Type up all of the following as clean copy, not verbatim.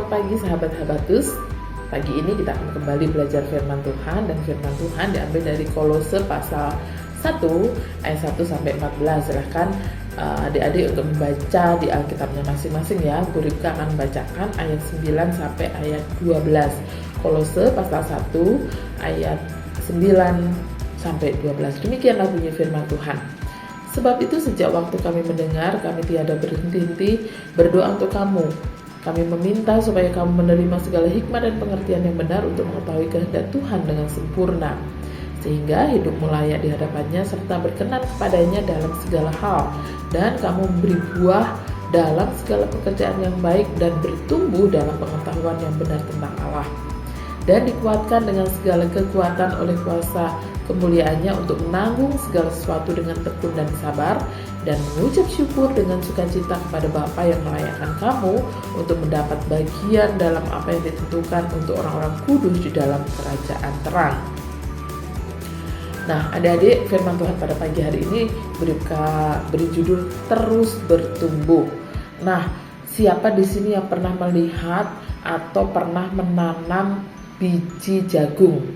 Selamat pagi sahabat Habatus. Pagi ini kita akan kembali belajar firman Tuhan, dan firman Tuhan diambil dari Kolose pasal 1 ayat 1 sampai 14. Silahkan adik-adik untuk membaca di Alkitabnya masing-masing ya. Bu Ripka akan membacakan ayat 9 sampai ayat 12. Kolose pasal 1 ayat 9 sampai 12. Demikianlah bunyi firman Tuhan. Sebab itu sejak waktu kami mendengar, kami tiada berhenti-henti berdoa untuk kamu. Kami meminta supaya kamu menerima segala hikmat dan pengertian yang benar untuk mengetahui kehendak Tuhan dengan sempurna, sehingga hidupmu layak di hadapannya serta berkenan kepadanya dalam segala hal, dan kamu memberi buah dalam segala pekerjaan yang baik dan bertumbuh dalam pengetahuan yang benar tentang Allah, dan dikuatkan dengan segala kekuatan oleh kuasa kemuliaannya untuk menanggung segala sesuatu dengan tekun dan sabar, dan mengucap syukur dengan sukacita kepada Bapa yang melayakkan kamu untuk mendapat bagian dalam apa yang ditentukan untuk orang-orang kudus di dalam kerajaan terang. Nah, adik-adik, firman Tuhan pada pagi hari ini beri judul terus bertumbuh. Nah, siapa di sini yang pernah melihat atau pernah menanam biji jagung?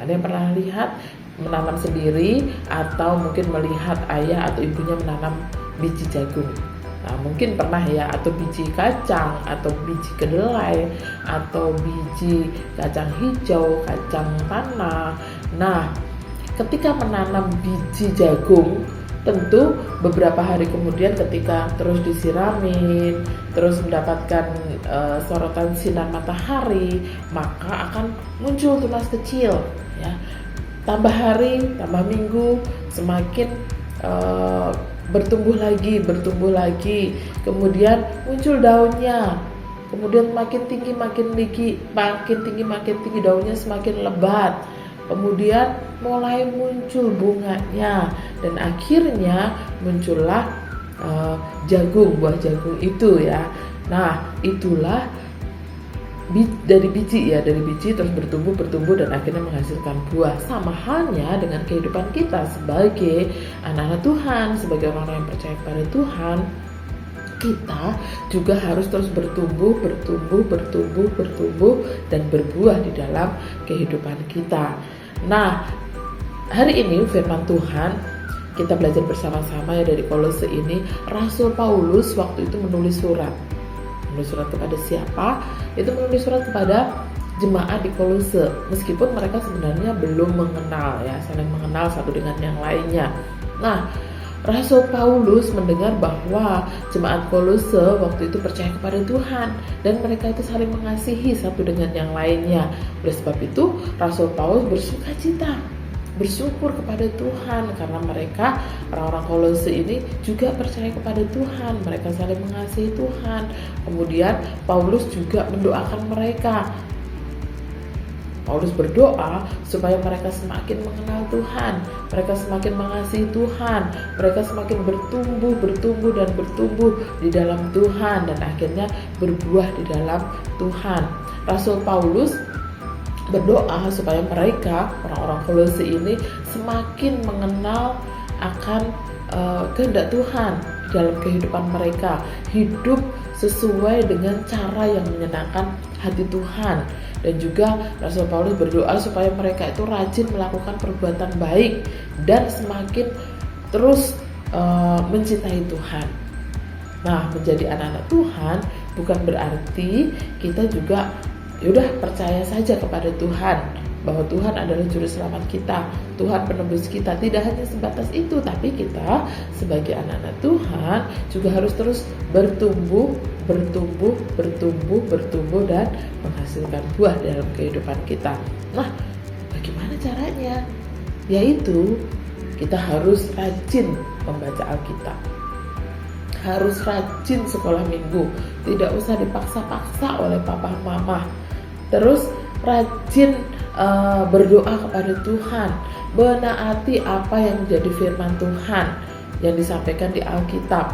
Ada yang pernah lihat menanam sendiri, atau mungkin melihat ayah atau ibunya menanam biji jagung? Nah, mungkin pernah ya, atau biji kacang, atau biji kedelai, atau biji kacang hijau, kacang tanah. Nah, ketika menanam biji jagung, tentu beberapa hari kemudian ketika terus disiramin, terus mendapatkan sorotan sinar matahari, maka akan muncul tunas kecil ya. Tambah hari, tambah minggu, semakin bertumbuh lagi, kemudian muncul daunnya, kemudian makin tinggi daunnya, semakin lebat, kemudian mulai muncul bunganya, dan akhirnya muncullah buah jagung itu ya. Nah, itulah dari biji terus bertumbuh dan akhirnya menghasilkan buah. Sama halnya dengan kehidupan kita sebagai anak-anak Tuhan, sebagai orang-orang yang percaya kepada Tuhan, kita juga harus terus bertumbuh dan berbuah di dalam kehidupan kita. Nah, hari ini firman Tuhan kita belajar bersama-sama ya dari Kolose ini. Rasul Paulus waktu itu menulis surat kepada siapa? Itu menulis surat kepada jemaat di Kolose, meskipun mereka sebenarnya belum saling mengenal satu dengan yang lainnya. Nah, Rasul Paulus mendengar bahwa jemaat Kolose waktu itu percaya kepada Tuhan, dan mereka itu saling mengasihi satu dengan yang lainnya. Oleh sebab itu, Rasul Paulus bersyukur kepada Tuhan karena mereka, orang-orang Kolose ini juga percaya kepada Tuhan, mereka saling mengasihi Tuhan. Kemudian Paulus juga mendoakan mereka. Paulus berdoa supaya mereka semakin mengenal Tuhan, mereka semakin mengasihi Tuhan, mereka semakin bertumbuh di dalam Tuhan, dan akhirnya berbuah di dalam Tuhan. Rasul Paulus berdoa supaya mereka, orang-orang Kolose ini, semakin mengenal akan kehendak Tuhan di dalam kehidupan mereka, hidup sesuai dengan cara yang menyenangkan hati Tuhan. Dan juga Rasul Paulus berdoa supaya mereka itu rajin melakukan perbuatan baik dan semakin terus mencintai Tuhan. Nah, menjadi anak-anak Tuhan bukan berarti kita juga percaya saja kepada Tuhan, bahwa Tuhan adalah juru selamat kita, Tuhan penebus kita. Tidak hanya sebatas itu, tapi kita sebagai anak-anak Tuhan juga harus terus bertumbuh dan menghasilkan buah dalam kehidupan kita. Nah, bagaimana caranya? Yaitu kita harus rajin membaca Alkitab, harus rajin sekolah minggu, tidak usah dipaksa-paksa oleh papa mama. Terus rajin berdoa kepada Tuhan, menaati apa yang menjadi firman Tuhan yang disampaikan di Alkitab,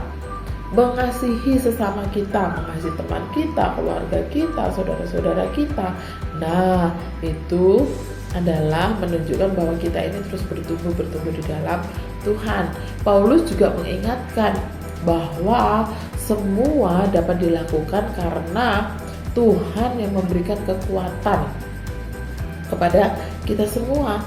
mengasihi sesama kita, mengasihi teman kita, keluarga kita, saudara-saudara kita. Nah, itu adalah menunjukkan bahwa kita ini terus bertumbuh di dalam Tuhan. Paulus juga mengingatkan bahwa semua dapat dilakukan karena Tuhan yang memberikan kekuatan kepada kita semua.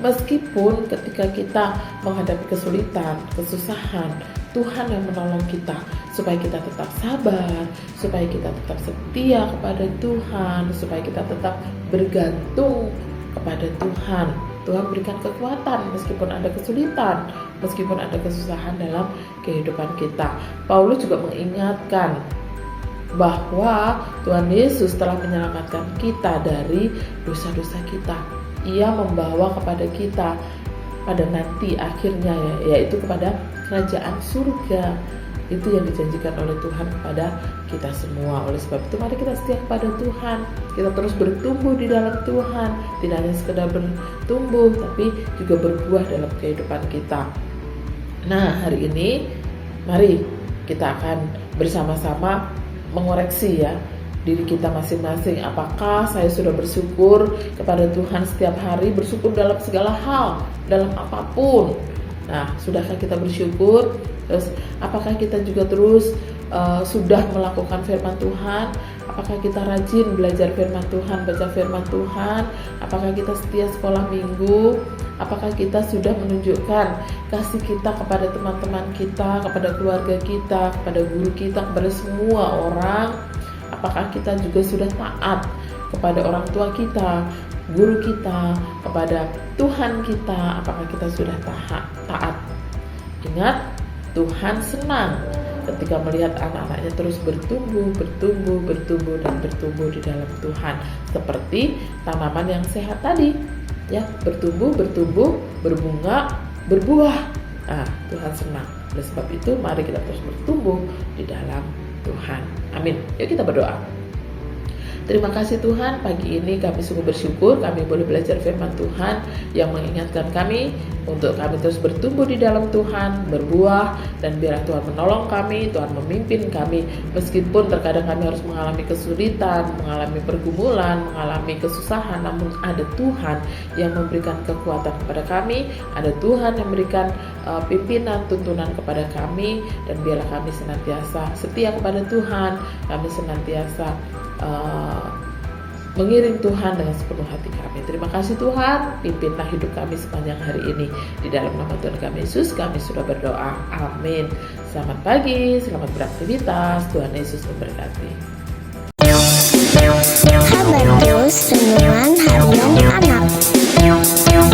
Meskipun ketika kita menghadapi kesulitan, kesusahan, Tuhan yang menolong kita supaya kita tetap sabar, supaya kita tetap setia kepada Tuhan, supaya kita tetap bergantung kepada Tuhan. Tuhan berikan kekuatan meskipun ada kesulitan, meskipun ada kesusahan dalam kehidupan kita. Paulus juga mengingatkan bahwa Tuhan Yesus telah menyelamatkan kita dari dosa-dosa kita. Ia membawa kepada kita pada nanti akhirnya yaitu kepada kerajaan surga. Itu yang dijanjikan oleh Tuhan kepada kita semua. Oleh sebab itu mari kita setia kepada Tuhan. Kita terus bertumbuh di dalam Tuhan. Tidak hanya sekedar bertumbuh tapi juga berbuah dalam kehidupan kita. Nah, hari ini mari kita akan bersama-sama mengoreksi ya diri kita masing-masing. Apakah saya sudah bersyukur kepada Tuhan setiap hari, bersyukur dalam segala hal, dalam apapun. Nah, sudahkah kita bersyukur? Terus apakah kita juga terus sudah melakukan firman Tuhan? Apakah kita rajin belajar firman Tuhan, baca firman Tuhan? Apakah kita setia sekolah minggu? Apakah kita sudah menunjukkan kasih kita kepada teman-teman kita, kepada keluarga kita, kepada guru kita, kepada semua orang? Apakah kita juga sudah taat kepada orang tua kita, guru kita, kepada Tuhan kita? Apakah kita sudah taat? Ingat, Tuhan senang ketika melihat anak-anaknya terus bertumbuh dan bertumbuh di dalam Tuhan. Seperti tanaman yang sehat tadi, ya, bertumbuh, berbunga, berbuah. Nah, Tuhan senang. Oleh sebab itu, mari kita terus bertumbuh di dalam Tuhan. Amin. Yuk kita berdoa. Terima kasih Tuhan, pagi ini kami sungguh bersyukur kami boleh belajar firman Tuhan yang mengingatkan kami untuk kami terus bertumbuh di dalam Tuhan, berbuah, dan biarlah Tuhan menolong kami, Tuhan memimpin kami meskipun terkadang kami harus mengalami kesulitan, mengalami pergumulan, mengalami kesusahan, namun ada Tuhan yang memberikan kekuatan kepada kami, ada Tuhan yang memberikan pimpinan, tuntunan kepada kami, dan biarlah kami senantiasa setia kepada Tuhan, kami senantiasa mengiring Tuhan dengan sepenuh hati kami. Terima kasih Tuhan, pimpinlah hidup kami sepanjang hari ini. Di dalam nama Tuhan kami Yesus, kami sudah berdoa. Amin. Selamat pagi, selamat beraktivitas. Tuhan Yesus memberkati. Kabar Renungan Harian Anak.